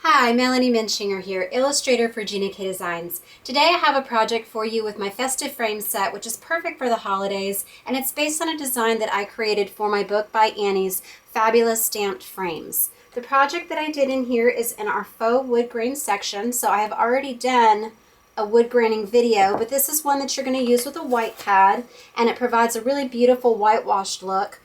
Hi, Melanie Muenchinger here, illustrator for Gina K Designs. Today I have a project for you with my Festive Frame set, which is perfect for the holidays, and it's based on a design that I created for my book by Annie's Fabulous Stamped Frames. The project that I did in here is in our Faux wood grain section, so I have already done a wood graining video, but this is one that you're going to use with a white pad, and it provides a really beautiful whitewashed look.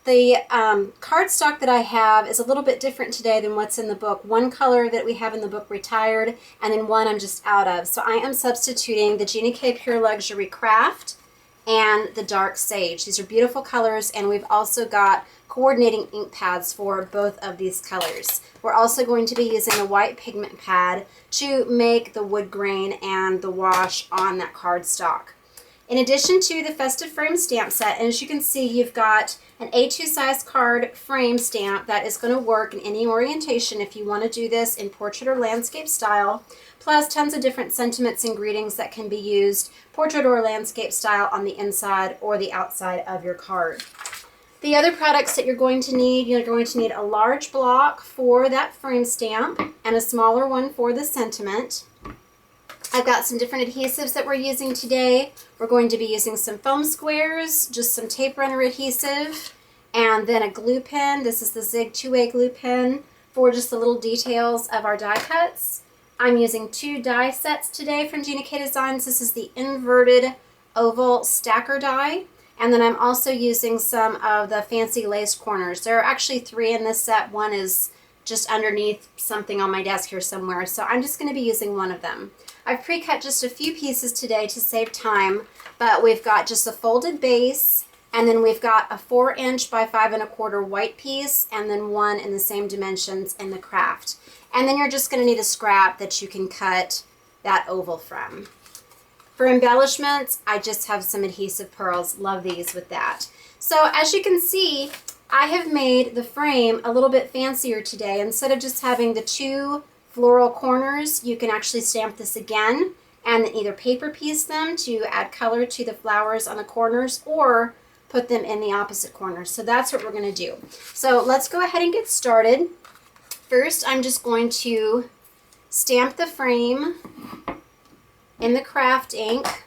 The cardstock that I have is a little bit different today than what's in the book. One color that we have in the book retired, and then one I'm just out of. So I am substituting the Gina K Pure Luxury Craft and the Dark Sage. These are beautiful colors, and we've also got coordinating ink pads for both of these colors. We're also going to be using a white pigment pad to make the wood grain and the wash on that cardstock. In addition to the Festive Frame stamp set, and as you can see, you've got an A2 size card frame stamp that is going to work in any orientation if you want to do this in portrait or landscape style, plus tons of different sentiments and greetings that can be used portrait or landscape style on the inside or the outside of your card. The other products that you're going to need a large block for that frame stamp and a smaller one for the sentiment. I've got some different adhesives that we're using today. We're going to be using some foam squares, just some tape runner adhesive, and then a glue pen. This is the Zig 2A glue pen for just the little details of our die cuts. I'm using 2 die sets today from Gina K Designs. This is the inverted oval stacker die. And then I'm also using some of the fancy lace corners. There are actually 3 in this set. One is just underneath something on my desk here somewhere. So I'm just going to be using one of them. I've pre-cut just a few pieces today to save time, but we've got just a folded base, and then we've got a 4" by 5 1/4 white piece, and then one in the same dimensions in the craft. And then you're just going to need a scrap that you can cut that oval from. For embellishments, I just have some adhesive pearls. Love these with that. So as you can see, I have made the frame a little bit fancier today. Instead of just having the 2 floral corners, you can actually stamp this again and then either paper piece them to add color to the flowers on the corners or put them in the opposite corners. So that's what we're going to do. So let's go ahead and get started. First, I'm just going to stamp the frame in the craft ink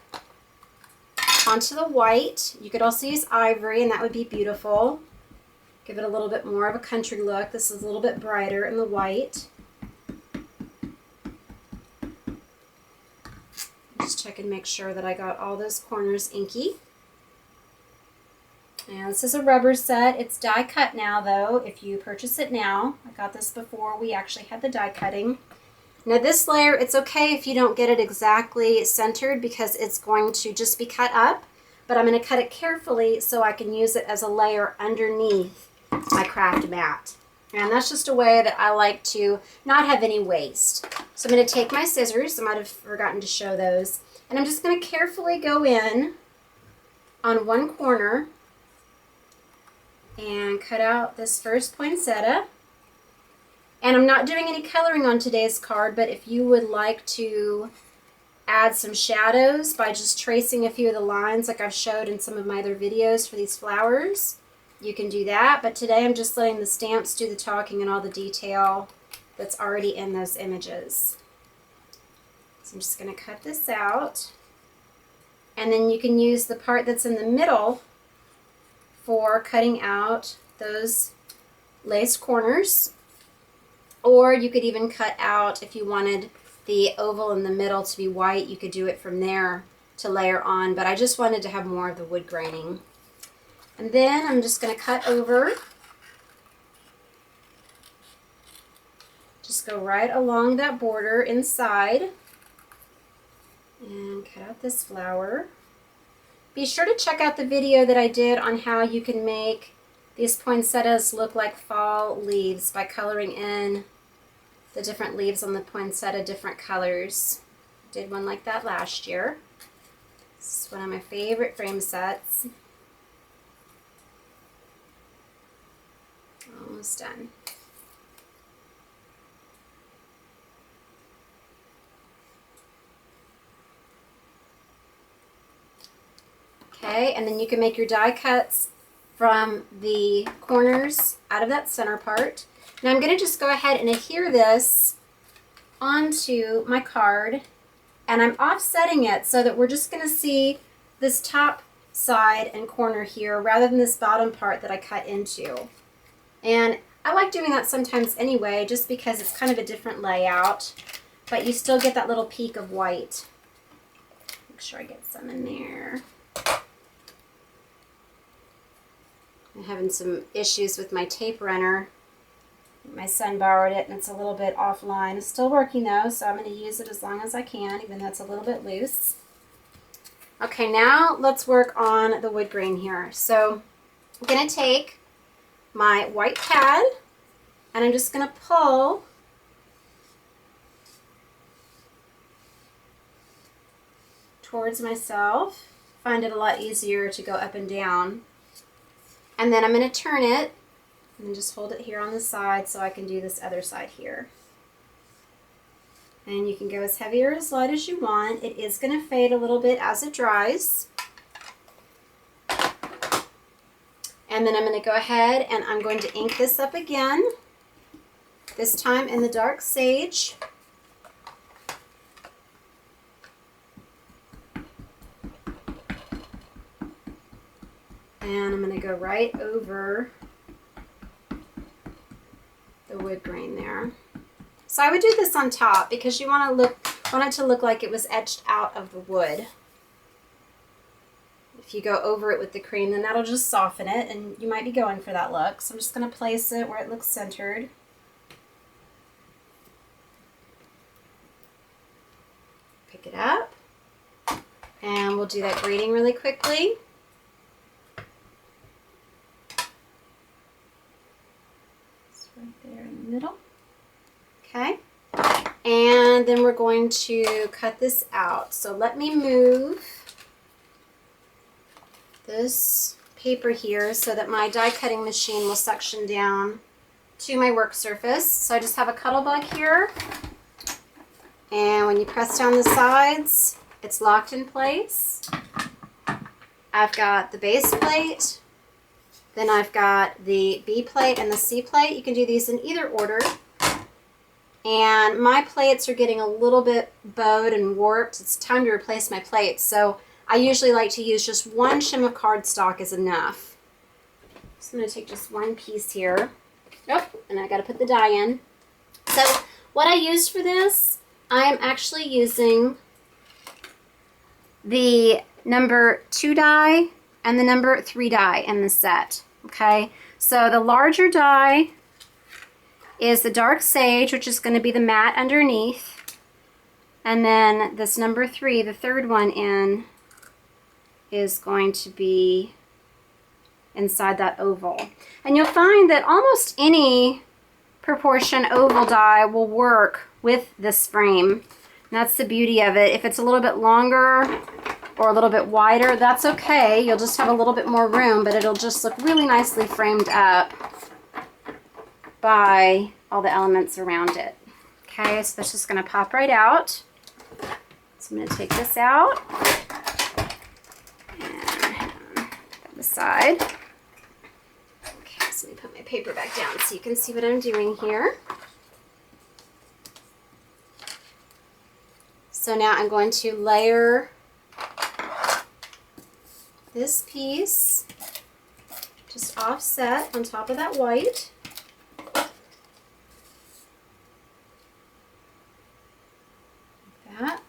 onto the white. You could also use ivory, and that would be beautiful. Give it a little bit more of a country look. This is a little bit brighter in the white. Just check and make sure that I got all those corners inky. And this is a rubber set. It's die cut now though, if you purchase it now. I got this before we actually had the die cutting. Now this layer, it's okay if you don't get it exactly centered because it's going to just be cut up, but I'm going to cut it carefully so I can use it as a layer underneath my craft mat. And that's just a way that I like to not have any waste. So I'm going to take my scissors, I might have forgotten to show those, and I'm just going to carefully go in on one corner and cut out this first poinsettia. And I'm not doing any coloring on today's card, but if you would like to add some shadows by just tracing a few of the lines like I've showed in some of my other videos for these flowers, you can do that. But today I'm just letting the stamps do the talking and all the detail that's already in those images. So I'm just going to cut this out. And then you can use the part that's in the middle for cutting out those lace corners. Or you could even cut out, if you wanted the oval in the middle to be white, you could do it from there to layer on. But I just wanted to have more of the wood graining. And then I'm just going to cut over. Just go right along that border inside. And cut out this flower. Be sure to check out the video that I did on how you can make these poinsettias look like fall leaves by coloring in the different leaves on the poinsettia different colors. Did one like that last year. This is one of my favorite frame sets. Almost done. Okay, and then you can make your die cuts from the corners out of that center part. Now I'm going to just go ahead and adhere this onto my card, and I'm offsetting it so that we're just going to see this top side and corner here rather than this bottom part that I cut into. And I like doing that sometimes anyway, just because it's kind of a different layout, but you still get that little peak of white. Make sure I get some in there. I'm having some issues with my tape runner. My son borrowed it and it's a little bit offline. It's still working though, so I'm going to use it as long as I can, even though it's a little bit loose. Okay, now let's work on the wood grain here. So I'm going to take my white pad and I'm just going to pull towards myself. Find it a lot easier to go up and down. And then I'm going to turn it and just hold it here on the side so I can do this other side here. And you can go as heavy or as light as you want. It is going to fade a little bit as it dries. And then I'm going to go ahead and I'm going to ink this up again, this time in the dark sage. And I'm going to go right over the wood grain there. So I would do this on top because you want it to look like it was etched out of the wood. If you go over it with the cream, then that'll just soften it, and you might be going for that look. So I'm just going to place it where it looks centered. Pick it up, and we'll do that grading really quickly. It's right there in the middle. Okay, and then we're going to cut this out. So let me move this paper here so that my die cutting machine will suction down to my work surface. So I just have a cuttle bug here, and when you press down the sides, it's locked in place. I've got the base plate, then I've got the B plate and the C plate. You can do these in either order. And my plates are getting a little bit bowed and warped. It's time to replace my plates. So I usually like to use just one shim of cardstock is enough. So I'm going to take just one piece here. Oh, and I got to put the die in. So what I used for this, I am actually using the number 2 die and the number 3 die in the set. Okay, so the larger die is the dark sage, which is going to be the matte underneath. And then this number 3, the third one in, is going to be inside that oval. And you'll find that almost any proportion oval die will work with this frame. And that's the beauty of it. If it's a little bit longer or a little bit wider, that's okay. You'll just have a little bit more room, but it'll just look really nicely framed up by all the elements around it. Okay, so that's just going to pop right out. So I'm going to take this out and put the side. Okay, so let me put my paper back down so you can see what I'm doing here. So now I'm going to layer this piece just offset on top of that white. That.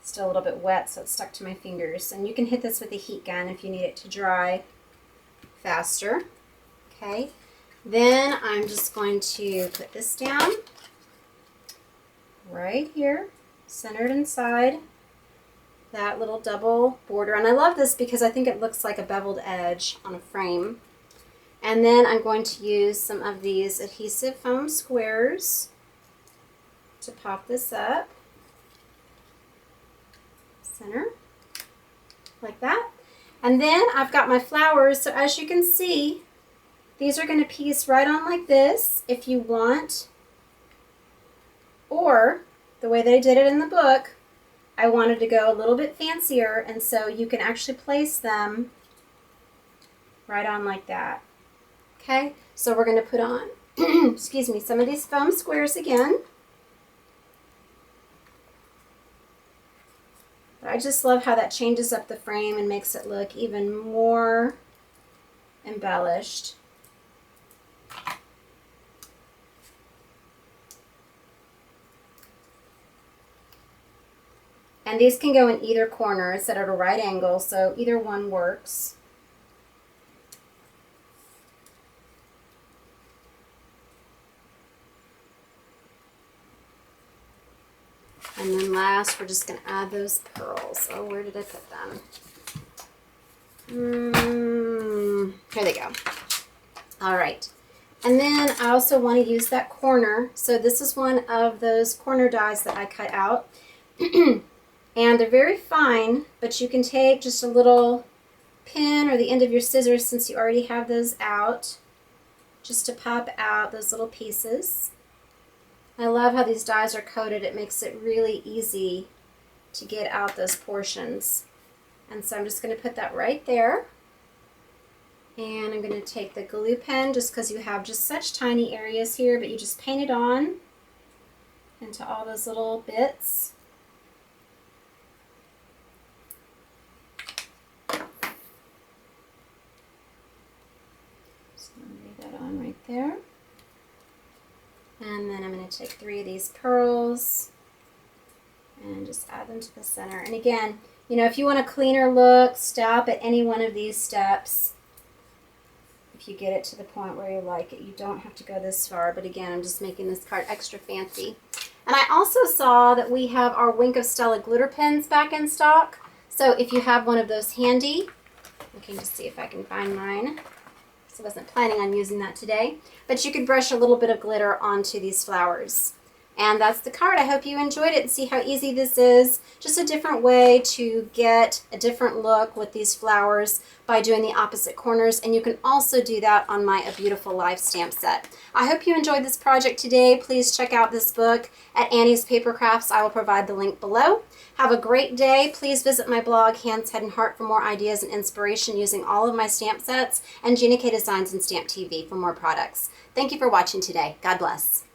Still a little bit wet, so it's stuck to my fingers. And you can hit this with a heat gun if you need it to dry faster. Okay, then I'm just going to put this down right here, centered inside that little double border. And I love this because I think it looks like a beveled edge on a frame. And then I'm going to use some of these adhesive foam squares to pop this up. Center, like that. And then I've got my flowers. So as you can see, these are going to piece right on like this if you want. Or the way they did it in the book, I wanted to go a little bit fancier, and so you can actually place them right on like that. Okay, so we're going to put on, excuse me, some of these foam squares again. But I just love how that changes up the frame and makes it look even more embellished. And these can go in either corner. It's set at a right angle, so either one works. And then last, we're just going to add those pearls. Oh, where did I put them? Here they go. All right. And then I also want to use that corner. So this is one of those corner dies that I cut out. And they're very fine, but you can take just a little pin or the end of your scissors, since you already have those out, just to pop out those little pieces. I love how these dies are coated. It makes it really easy to get out those portions. And so I'm just going to put that right there. And I'm going to take the glue pen, just because you have just such tiny areas here, but you just paint it on into all those little bits. Just going to lay that on right there. And then I'm going to take 3 of these pearls and just add them to the center. And again, you know, if you want a cleaner look, stop at any one of these steps. If you get it to the point where you like it, you don't have to go this far. But again, I'm just making this card extra fancy. And I also saw that we have our Wink of Stella glitter pens back in stock. So if you have one of those handy, I can just see if I can find mine. So I wasn't planning on using that today, but you could brush a little bit of glitter onto these flowers. And that's the card. I hope you enjoyed it and see how easy this is. Just a different way to get a different look with these flowers by doing the opposite corners. And you can also do that on my A Beautiful Life stamp set. I hope you enjoyed this project today. Please check out this book at Annie's Paper Crafts. I will provide the link below. Have a great day. Please visit my blog, Hands, Head, and Heart, for more ideas and inspiration using all of my stamp sets, and Gina K Designs and Stamp TV for more products. Thank you for watching today. God bless.